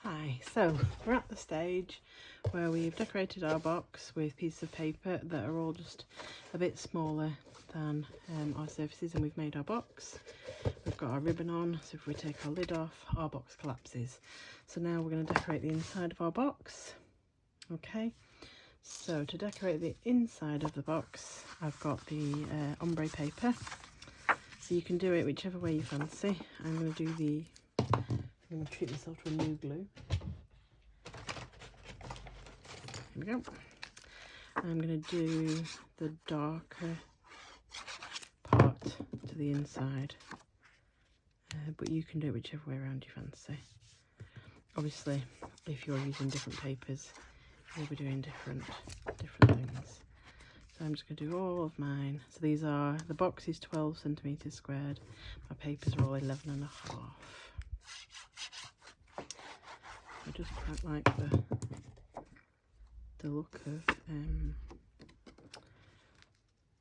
Hi, so we're at the stage where we've decorated our box with pieces of paper that are all just a bit smaller than our surfaces, and we've made our box. We've got our ribbon on, so if we take our lid off, our box collapses. So now we're going to decorate the inside of our box. Okay, so to decorate the inside of the box, I've got the ombre paper. So you can do it whichever way you fancy. I'm going to treat myself to a new glue. Here we go. I'm going to do the darker part to the inside, but you can do it whichever way around you fancy. Obviously, if you're using different papers, you'll be doing different things. So I'm just going to do all of mine. So these are, the box is 12 centimetres squared. My papers are all 11.5. I just quite like the look of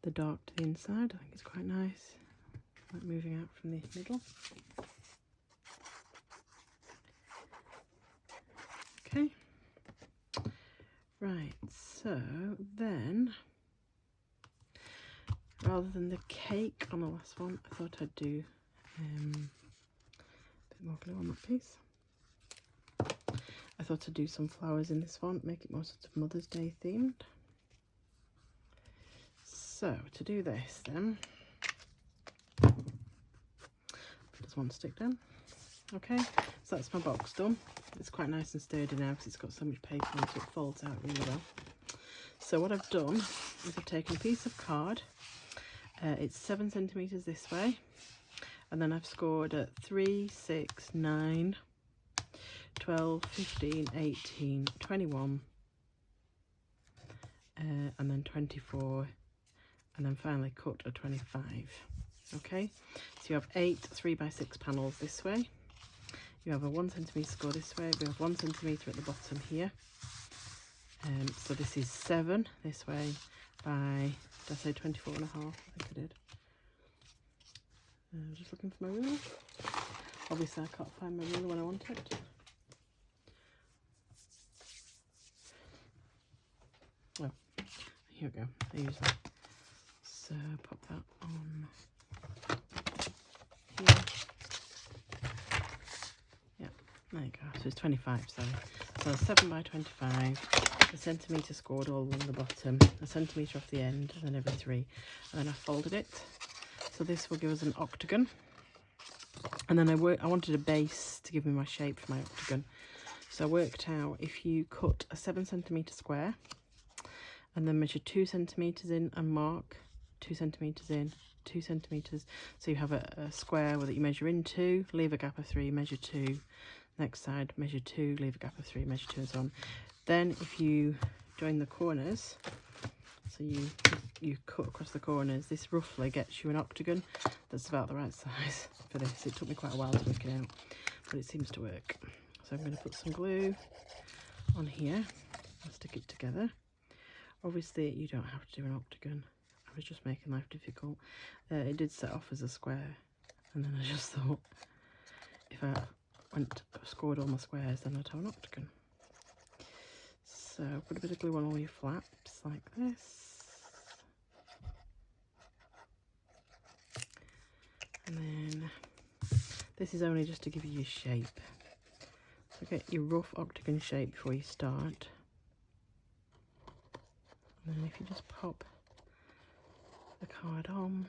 the dark to the inside. I think it's quite nice, like moving out from the middle. Okay, right, so then rather than the cake on the last one, I thought I'd do a bit more glue on that piece. I thought I'd do some flowers in this one, make it more sort of Mother's Day themed. So to do this then, does one stick down? Okay, so that's my box done. It's quite nice and sturdy now because it's got so much paper on it, so it folds out really well. So what I've done is I've taken a piece of card. It's 7 centimetres this way, and then I've scored at 3, 6, 9, 12, 15, 18, 21, and then 24, and then finally cut a 25. Okay, so you have 8 3x6 panels this way. You have a 1 centimetre score this way. We have 1 centimetre at the bottom here. So this is 7 this way by, did I say 24.5? I think I did. Just looking for my ruler. Obviously I can't find my ruler when I want it. Oh, here we go. I use that. So pop that on here. Yeah, there you go. So it's 25, sorry. So 7 by 25. A centimetre scored all along the bottom, a centimetre off the end, and then every 3. And then I folded it. So this will give us an octagon. And then I wanted a base to give me my shape for my octagon. So I worked out if you cut a 7 centimetre square and then measure 2 centimetres in and mark 2 centimetres in, 2 centimetres. So you have a square that you measure into, leave a gap of 3, measure 2. Next side, measure 2, leave a gap of 3, measure 2, and so on. Then if you join the corners, so you cut across the corners, this roughly gets you an octagon that's about the right size for this. It took me quite a while to work it out, but it seems to work. So I'm going to put some glue on here and stick it together. Obviously you don't have to do an octagon. I was just making life difficult. It did set off as a square, and then I just thought if I scored all my squares, then I'd have an octagon. So put a bit of glue on all your flaps like this. And then this is only just to give you your shape. So get your rough octagon shape before you start. And then if you just pop the card on,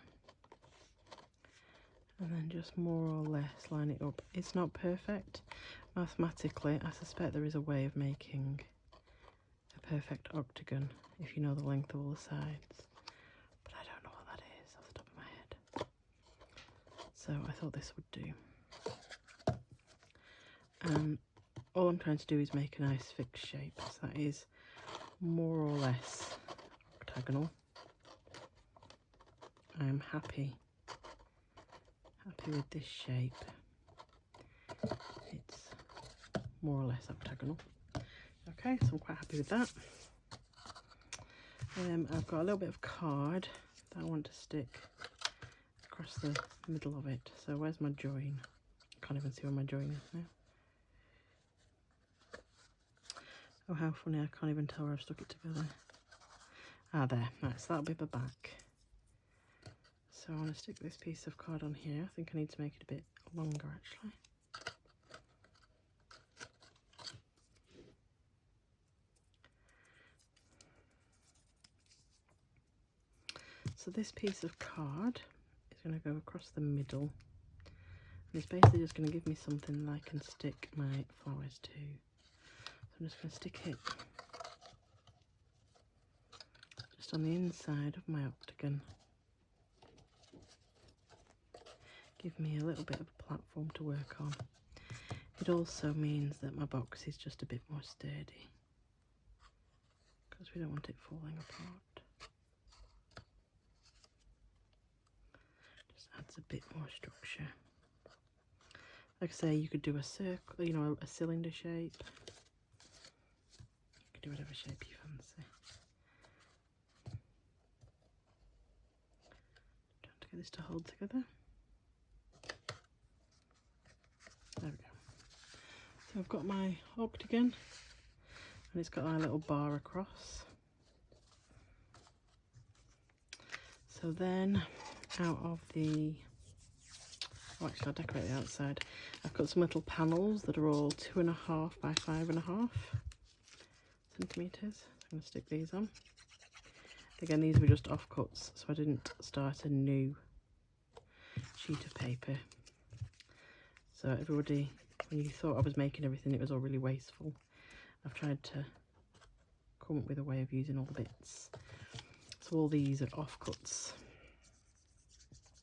and then just more or less line it up. It's not perfect. Mathematically, I suspect there is a way of making a perfect octagon if you know the length of all the sides. But I don't know what that is off the top of my head. So I thought this would do. And all I'm trying to do is make a nice fixed shape. So that is more or less octagonal. I am happy with this shape. It's more or less octagonal. Okay, so I'm quite happy with that. I've got a little bit of card that I want to stick across the middle of it. So where's my join? I can't even see where my join is now. Oh, how funny, I can't even tell where I've stuck it together. Ah, there. Right, so that'll be the back. So I want to stick this piece of card on here. I think I need to make it a bit longer, actually. So this piece of card is going to go across the middle. And it's basically just going to give me something that I can stick my flowers to. So I'm just going to stick it just on the inside of my octagon. Give me a little bit of a platform to work on. It also means that my box is just a bit more sturdy, because we don't want it falling apart. Just adds a bit more structure. Like I say, you could do a circle, you know, a cylinder shape. You could do whatever shape you fancy. Trying to get this to hold together. There we go. So I've got my octagon, and it's got my little bar across. So then, out of the, oh, actually I'll decorate the outside. I've got some little panels that are all 2.5 by 5.5 centimetres. So I'm going to stick these on. Again, these were just offcuts, so I didn't start a new sheet of paper. So everybody, when you thought I was making everything, it was all really wasteful. I've tried to come up with a way of using all the bits. So all these are offcuts.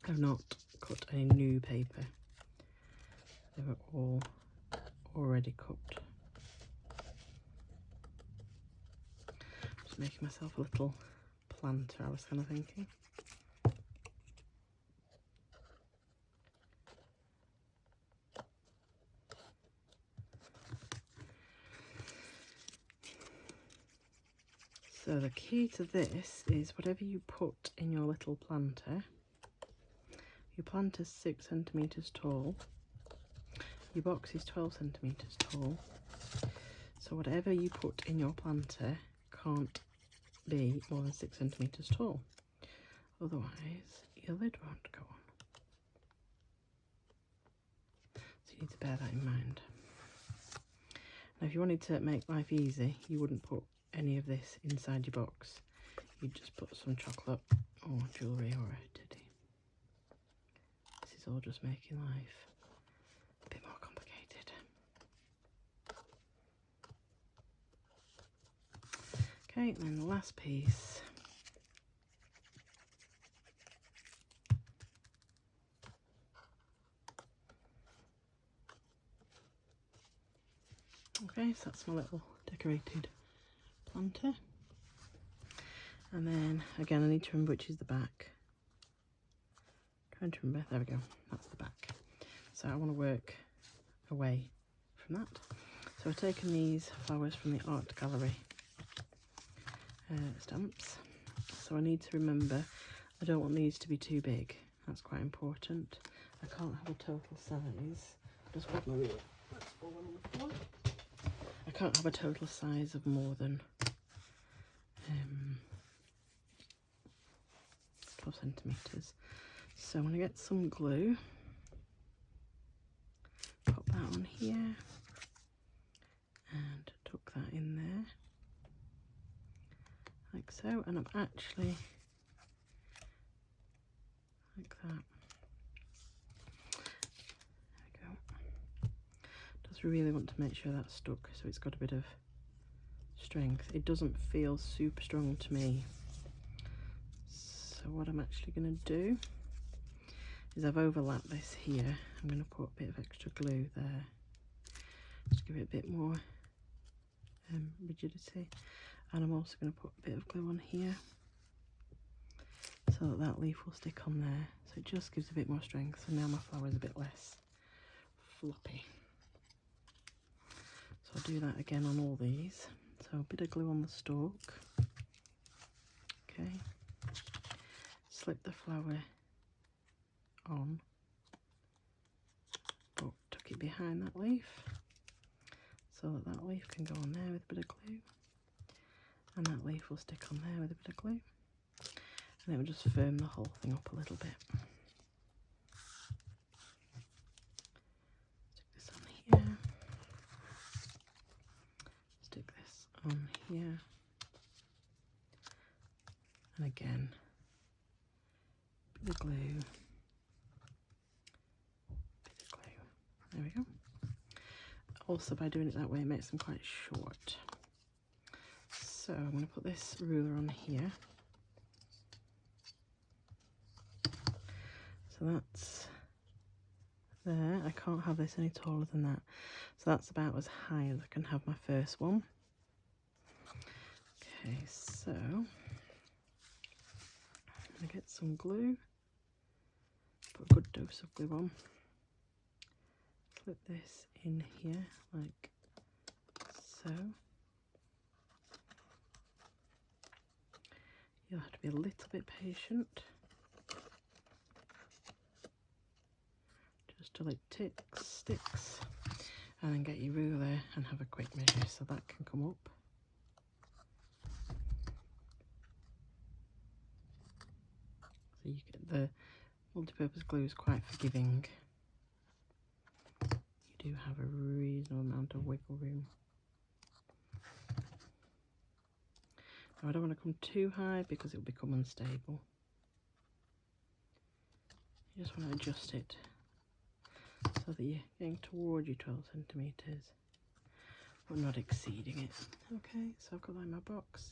I've not cut any new paper. They were all already cut. Just making myself a little planter, I was kind of thinking. So the key to this is whatever you put in your little planter, your planter's 6 centimetres tall, your box is 12 centimetres tall, so whatever you put in your planter can't be more than 6 centimetres tall, otherwise your lid won't go on. So you need to bear that in mind. Now if you wanted to make life easy, you wouldn't put any of this inside your box. You'd just put some chocolate or jewellery or a teddy. This is all just making life a bit more complicated. Okay, and then the last piece. Okay, so that's my little decorated planter. And then again, I need to remember which is the back. Trying to remember, there we go, that's the back. So I want to work away from that. So I've taken these flowers from the art gallery stamps. So I need to remember, I don't want these to be too big. That's quite important. I can't have a total size. Just grab my ruler. Let's fall on the floor. I can't have a total size of more than 12 centimetres. So I'm going to get some glue, pop that on here and tuck that in there like so, and I'm actually like that. There we go. Just really want to make sure that's stuck so it's got a bit of strength. It doesn't feel super strong to me. So what I'm actually going to do is I've overlapped this here. I'm going to put a bit of extra glue there, just give it a bit more rigidity. And I'm also going to put a bit of glue on here so that that leaf will stick on there. So it just gives a bit more strength. So now my flower is a bit less floppy. So I'll do that again on all these. So a bit of glue on the stalk. Okay. Slip the flower on, but tuck it behind that leaf. so that leaf can go on there with a bit of glue, and that leaf will stick on there with a bit of glue, and it will just firm the whole thing up a little bit. Stick this on here, stick this on here, and again, bit of glue, bit of glue. There we go. Also, by doing it that way, it makes them quite short. So I'm going to put this ruler on here. So that's there. I can't have this any taller than that. So that's about as high as I can have my first one. Okay, so I'm going to get some glue. Put a good dose of glue on. Slip this in here like so. You'll have to be a little bit patient, just till it sticks, and then get your ruler and have a quick measure so that can come up. So you get the multi-purpose glue is quite forgiving. You do have a reasonable amount of wiggle room. Now I don't want to come too high because it will become unstable. You just want to adjust it so that you're getting toward your 12 centimetres but not exceeding it. Okay, so I've got that in my box.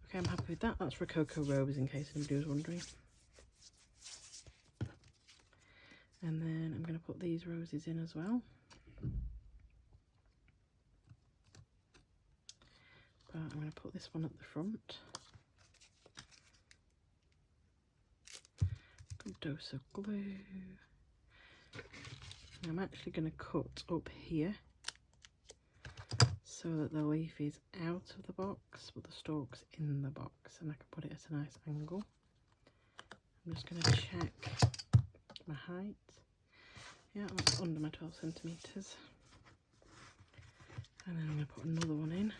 Okay, I'm happy with that. That's Rococo Rose in case anybody was wondering. And then I'm going to put these roses in as well. But I'm going to put this one at the front. Good dose of glue. And I'm actually going to cut up here so that the leaf is out of the box but the stalk's in the box, and I can put it at a nice angle. I'm just going to check my height. Yeah, that's under my 12 centimetres. And then I'm going to put another one in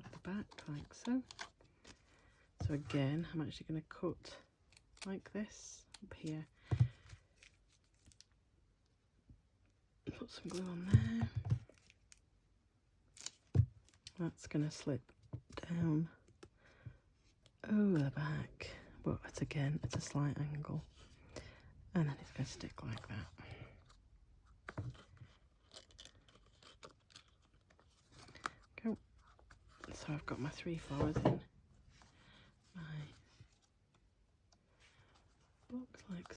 at the back like so. So again, I'm actually going to cut like this up here. Put some glue on there. That's going to slip down over the back, but it's again, it's a slight angle. And then it's going to stick like that. Go. So I've got my 3 flowers in my box like